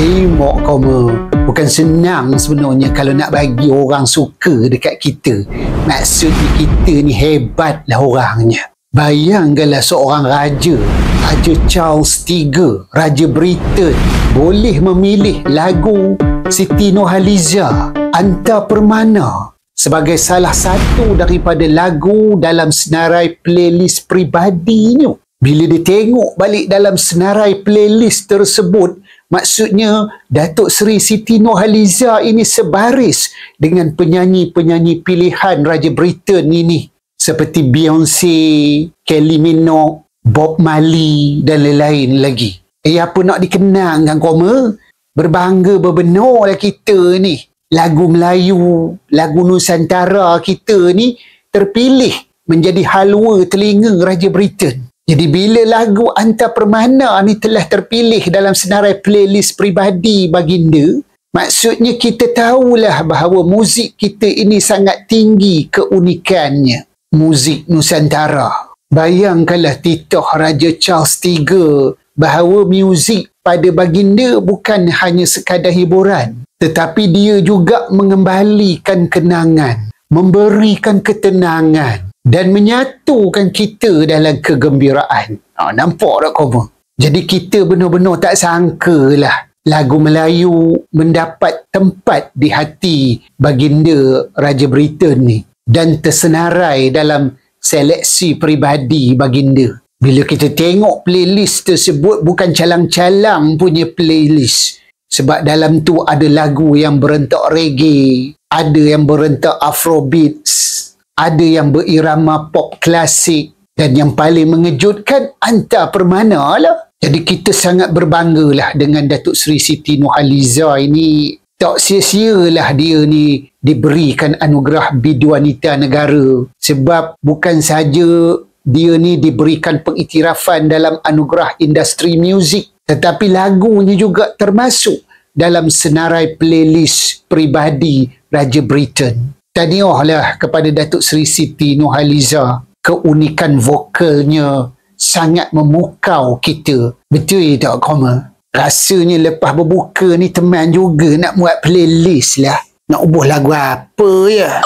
Tengok koma, bukan senang sebenarnya kalau nak bagi orang suka dekat kita. Maksudnya kita ni hebatlah orangnya. Bayangkanlah seorang Raja Charles III, Raja Britain, boleh memilih lagu Siti Nurhaliza, Anta Permana sebagai salah satu daripada lagu dalam senarai playlist peribadinya. Bila dia tengok balik dalam senarai playlist tersebut, maksudnya Datuk Seri Siti Nurhaliza ini sebaris dengan penyanyi-penyanyi pilihan Raja Britain ini seperti Beyonce, Kylie Minogue, Bob Marley dan lain-lain lagi. Apa nak dikenang kan koma? Berbangga berbenarlah kita ni. Lagu Melayu, lagu Nusantara kita ni terpilih menjadi halwa telinga Raja Britain. Jadi bila lagu Anta Permana ni telah terpilih dalam senarai playlist peribadi baginda, maksudnya kita tahulah bahawa muzik kita ini sangat tinggi keunikannya. Muzik Nusantara. Bayangkanlah titah Raja Charles III bahawa muzik pada baginda bukan hanya sekadar hiburan, tetapi dia juga mengembalikan kenangan, memberikan ketenangan dan menyatukan kita dalam kegembiraan. Nampak tak kau? Jadi kita benar-benar tak sangkalah lagu Melayu mendapat tempat di hati baginda Raja Britain ni dan tersenarai dalam seleksi peribadi baginda. Bila kita tengok playlist tersebut, bukan calang-calang punya playlist. Sebab dalam tu ada lagu yang berentak reggae, ada yang berentak afrobeats, ada yang berirama pop klasik, dan yang paling mengejutkan Anta Permana lah. Jadi kita sangat berbanggalah dengan Datuk Seri Siti Nurhaliza ini. Tak sia-sialah dia ni diberikan anugerah Biduanita Negara. Sebab bukan saja dia ni diberikan pengiktirafan dalam anugerah industri muzik, tetapi lagunya juga termasuk dalam senarai playlist peribadi Raja Britain. Tahniahlah kepada Datuk Seri Siti Nurhaliza. Keunikan vokalnya sangat memukau kita. Betul tak koma? Rasanya lepas berbuka ni teman juga nak buat playlist lah. Nak ubah lagu apa ya?